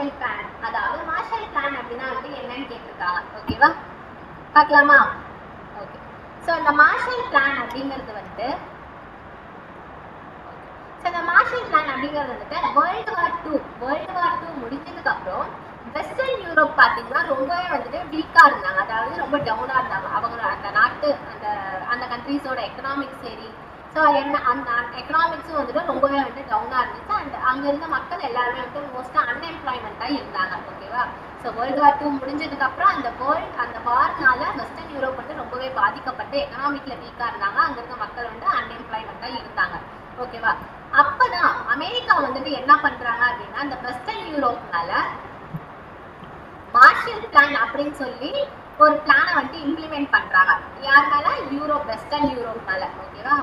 Marshal plan. அதாவது Marshall plan அப்படின்னா வந்து என்னன்னு கேட்டிருக்காங்க. ஓகேவா, பார்க்கலாமா? ஓகே. ஸோ இந்த மார்ஷல் பிளான் அப்படிங்கிறது வந்துட்டு வேர்ல்டு வார் 2 முடிஞ்சதுக்கு அப்புறம் வெஸ்டர்ன் யூரோப் பார்த்தீங்கன்னா ரொம்பவே வந்துட்டு வீக்காக இருந்தாங்க. அதாவது ரொம்ப டவுனாக இருந்தாங்க. அவங்க அந்த நாட்டு அந்த அந்த கண்ட்ரீஸோட எக்கனாமிக்ஸ் சரி, ஸோ என்ன அந்த எக்கனாமிக்ஸும் வந்துட்டு ரொம்பவே வந்துட்டு டவுனாக இருந்துச்சு. அண்ட் அங்கே இருந்த மக்கள் எல்லாருமே வந்துட்டு மோஸ்ட்டாக அன்எம்ப்ளாய்மெண்ட்டாக இருந்தாங்க. ஓகேவா, ஸோ வேர்ல்டு வார் 2 முடிஞ்சதுக்கு அப்புறம் அந்த வார்னால வெஸ்டர்ன் யூரோப் வந்து ரொம்பவே பாதிக்கப்பட்டு எக்கனாமிக்ல வீக்காக இருந்தாங்க. அங்கே இருக்க மக்கள் வந்து அன்எம்ப்ளாய்மெண்ட்டாக இருந்தாங்க. ஓகேவா, அப்பதான் அமெரிக்கா வந்துட்டு என்ன பண்றாங்க அப்படின்னா இந்த வெஸ்டர்ன் யூரோப்னால மார்ஷல் பிளான் அப்படின்னு சொல்லி ஒரு பிளானை வந்து இம்ப்ளிமெண்ட் பண்றாங்க. யார் மேல? வெஸ்டர்ன் யூரோப் மேல. ஓகேவா,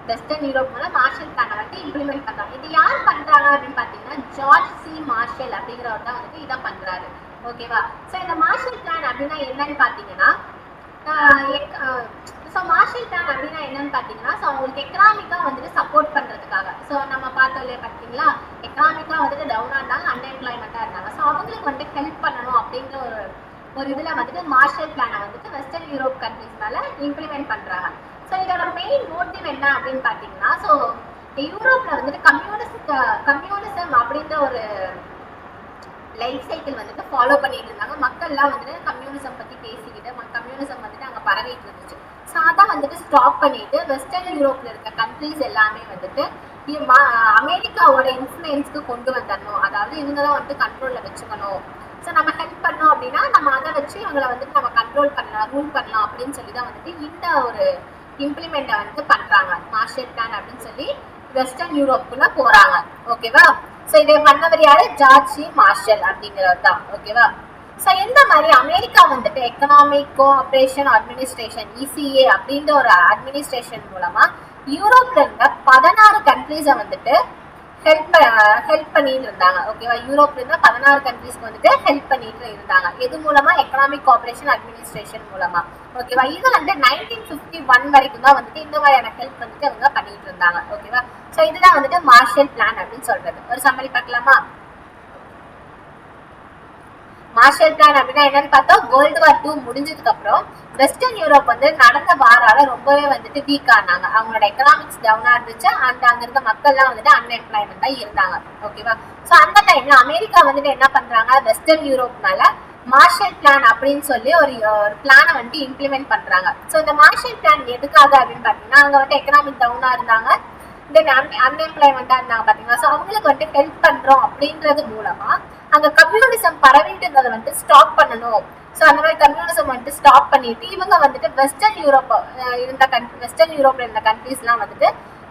வெஸ்டர்ன் யூரோப் மேல மார்ஷல் பிளானை வந்து இம்ப்ளிமெண்ட் பண்றாங்க. இது யார் பண்றாங்க அப்படின்னு பாத்தீங்கன்னா ஜார்ஜ் சி மார்ஷல் அப்படிங்கிறவர் தான் வந்துட்டு இதை பண்றாரு. ஓகேவா, ஸோ இந்த மார்ஷல் பிளான் அப்படின்னா என்னன்னு பாத்தீங்கன்னா ஸோ மார்ஷல் பிளான் அப்படின்னா என்னன்னு பார்த்தீங்கன்னா ஸோ அவங்களுக்கு எக்கனாமிக்காக வந்துட்டு சப்போர்ட் பண்ணுறதுக்காக. ஸோ நம்ம பார்த்தோம்லே பார்த்தீங்களா, எக்கனாமிக்காக வந்துட்டு டவுனாக இருந்தாங்க, அன்எம்ப்ளாய்மெண்ட்டாக இருந்தாங்க. ஸோ அவங்களுக்கு வந்துட்டு ஹெல்ப் பண்ணணும் அப்படிங்கிற ஒரு இதில் வந்துட்டு மார்ஷல் பிளானை வந்துட்டு வெஸ்டர்ன் யூரோப் கண்ட்ரிஸ் மேலே இம்ப்ளிமெண்ட் பண்ணுறாங்க. ஸோ இதோட மெயின் மோட்டிவ் என்ன அப்படின்னு பார்த்தீங்கன்னா ஸோ யூரோப்பில் வந்துட்டு கம்யூனிசம் அப்படின்ற ஒரு லைஃப் சைக்கிள் வந்துட்டு ஃபாலோ பண்ணிட்டு இருந்தாங்க. மக்கள்லாம் வந்துட்டு கம்யூனிசம் பற்றி பேசிக்கிட்டு கம்யூனிசம் வந்துட்டு அங்கே பரவிட்டு இருந்துச்சு. ஸோ அதான் வந்துட்டு ஸ்டாப் பண்ணிட்டு வெஸ்டர்ன் யூரோப்ல இருக்க கண்ட்ரிஸ் எல்லாமே வந்துட்டு அமெரிக்காவோட இன்ஃப்ளூயன்ஸ்க்கு கொண்டு வந்துடணும். அதாவது இவங்க தான் வந்துட்டு கண்ட்ரோலில் வச்சுக்கணும். ஸோ நம்ம ஹெல்ப் பண்ணோம் அப்படின்னா நம்ம அதை வச்சு இவங்களை வந்துட்டு நம்ம கண்ட்ரோல் பண்ணலாம், ரூல் பண்ணலாம் அப்படின்னு சொல்லி தான் வந்துட்டு இந்த ஒரு இம்ப்ளிமெண்ட்டை வந்துட்டு பண்ணுறாங்க. மார்ஷல் பிளான் அப்படின்னு சொல்லி வெஸ்டர்ன் யூரோப்புக்குள்ள போகிறாங்க. ஓகேவா, ஸோ இதை பண்ணவர் யாரு? ஜார்ஜ் சி மார்ஷல் அப்படிங்கிறவர் தான். ஓகேவா, ஸோ எந்த மாதிரி அமெரிக்கா வந்துட்டு எக்கனாமிக் கோஆப்ரேஷன் அட்மினிஸ்ட்ரேஷன் ECA அப்படின்ற ஒரு அட்மினிஸ்ட்ரேஷன் மூலமா யூரோப்ல இருந்த 16 கண்ட்ரீஸை வந்துட்டு ஹெல்ப் பண்ணிட்டு இருந்தாங்க. ஓகேவா, யூரோப்ல இருந்த 16 கண்ட்ரீஸ்க்கு வந்துட்டு ஹெல்ப் பண்ணிட்டு இருந்தாங்க. எது மூலமா? எக்கனாமிக் கோஆப்ரேஷன் அட்மினிஸ்ட்ரேஷன் மூலமா. ஓகேவா, இது வந்து 1951 வரைக்கும் தான் வந்துட்டு இந்த மாதிரியான ஹெல்ப் வந்துட்டு அவங்க பண்ணிட்டு இருந்தாங்க. ஓகேவா, ஸோ இதுதான் வந்துட்டு மார்ஷல் பிளான் அப்படின்னு சொல்றது. ஒரு சம்மரி பார்க்கலாமா? மார்ஷல் பிளான் அப்படின்னா என்னன்னு பார்த்தா வேர்ல்டு வார் 2 முடிஞ்சதுக்கு அப்புறம் வெஸ்டர்ன் யூரோப் வந்து நடந்த வாரால ரொம்பவே வந்துட்டு வீக் ஆனாங்க. அவங்களோட எக்கனாமிக்ஸ் டவுனா இருந்துச்சு. அங்க இருந்த மக்கள்லாம் வந்துட்டு அன்எம்ப்ளாய்மெண்டா இருந்தாங்க. ஓகேவா, ஸோ அந்த டைம்ல அமெரிக்கா வந்துட்டு என்ன பண்றாங்க, வெஸ்டர்ன் யூரோப் மேல மார்ஷல் பிளான் அப்படின்னு சொல்லி ஒரு பிளானை வந்துட்டு இம்ப்ளிமெண்ட் பண்றாங்க. ஸோ இந்த மார்ஷல் பிளான் எதுக்காக அப்படின்னு பாத்தீங்கன்னா அங்க வந்து எக்கனாமிக் டவுனா இருந்தாங்க, அன்எம்ப்ளாய்மெண்டா இருந்தாங்க பாத்தீங்களா. ஸோ அவங்களுக்கு வந்துட்டு ஹெல்ப் பண்றோம் அப்படின்றது மூலமா அங்க கம்யூனிசம் பரவிட்டு இருந்ததை வந்து ஸ்டாப் பண்ணணும். ஸோ அந்த மாதிரி கம்யூனிசம் வந்துட்டு ஸ்டாப் பண்ணிட்டு இவங்க வந்துட்டு வெஸ்டர்ன் யூரோப்ல இருந்த கண்ட்ரீஸ்லாம் வந்துட்டு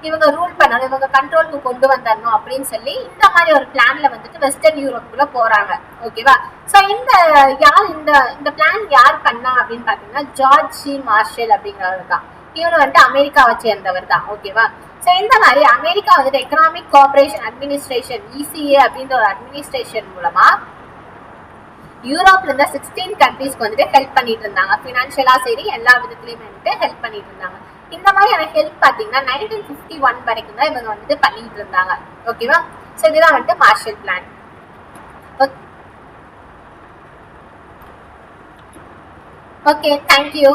இவங்க ரூல் பண்ணணும், இவங்க கண்ட்ரோலுக்கு கொண்டு வந்துடணும் அப்படின்னு சொல்லி இந்த மாதிரி ஒரு பிளான்ல வந்துட்டு வெஸ்டர்ன் யூரோப்புக்குள்ள போறாங்க. ஓகேவா, ஸோ இந்த பிளான் யார் பண்ணா அப்படின்னு பாத்தீங்கன்னா ஜார்ஜ் சி மார்ஷல் அப்படிங்கிறவர் தான். இவர் வந்துட்டு அமெரிக்காவை சேர்ந்தவர் தான். ஓகேவா, ஸோ இந்த மாதிரி அமெரிக்கா வந்துட்டு எக்கனாமிக் கோஆப்ரேஷன் அட்மினிஸ்ட்ரேஷன் ECA அப்படின்ற ஒரு அட்மினிஸ்ட்ரேஷன் மூலமா யூரோப்ல இருந்த 16 கண்ட்ரீஸ்க்கு வந்துட்டு ஹெல்ப் பண்ணிட்டு இருந்தாங்க. ஃபினான்ஷியலா சரி எல்லா விதத்துலயுமே வந்துட்டு ஹெல்ப் பண்ணிட்டு இருந்தாங்க. இந்த மாதிரியான ஹெல்ப் பாத்தீங்கன்னா 1951 வரைக்கும் தான் இவங்க வந்துட்டு பண்ணிட்டு இருந்தாங்க. ஓகேவா, ஸோ இதுதான் வந்துட்டு மார்ஷல் பிளான். Okay, thank you.